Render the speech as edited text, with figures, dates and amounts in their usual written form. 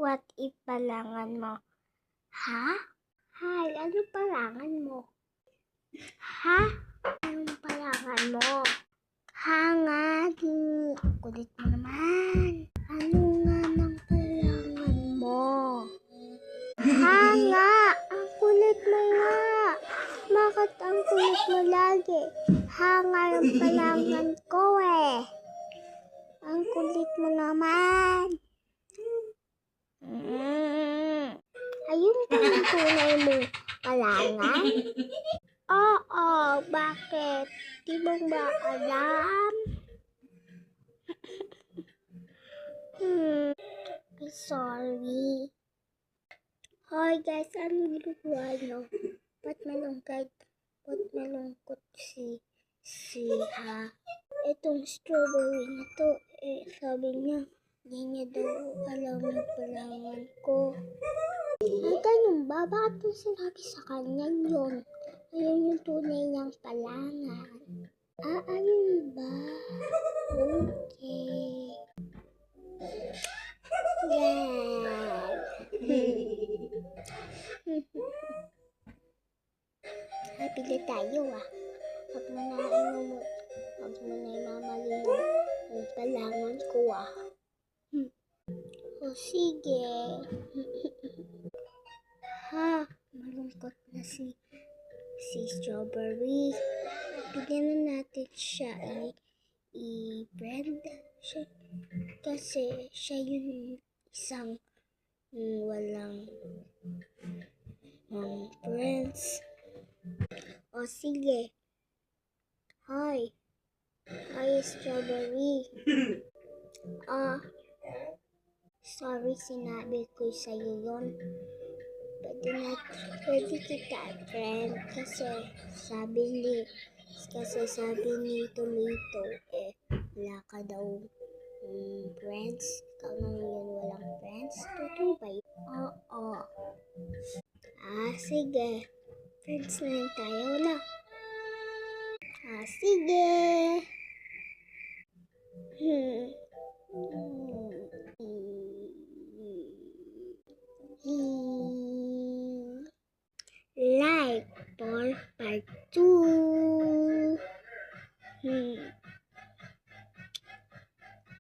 What if palangan mo? Ha? Hi, ano palangan mo? Ha? Anong palangan mo? Hangad. Kulit mo naman. Ano nga ng palangan mo? Hanga! Ang kulit mo nga. Bakit ang kulit mo lagi? Hanga yung palangan ko eh. Ang kulit mo naman. Ayun ka ang tunay mong palangan? Oo, bakit? Di mo ba alam? Sorry. Hoy guys, anong ginagawa nyo? Ba't malungkot si ha? Itong strawberry na to, sabi niya, hindi niya daw alam yung palangan ko. Ay, ganun ba? Bakit mo sinabi sa kanya yun? Ayun yung tunay niyang palangan. Ayun ba? Okay. Yan. Happy na tayo ah. Huwag mo na imamali yung palangan ko ah. O sige. Ha, malungkot na si Strawberry. Bigyan na natin siya i-brand siya. Kasi siya yung isang walang friends. O sige. Hi. Hi, Strawberry. Sorry sinabi ko sa'yo yun. Pwede kita friend kasi sabi ni Tomato wala ka daw friends. Ikaw naman yun walang friends. Totoo ba yun? Oo. Sige. Friends na lang tayo na. Sige.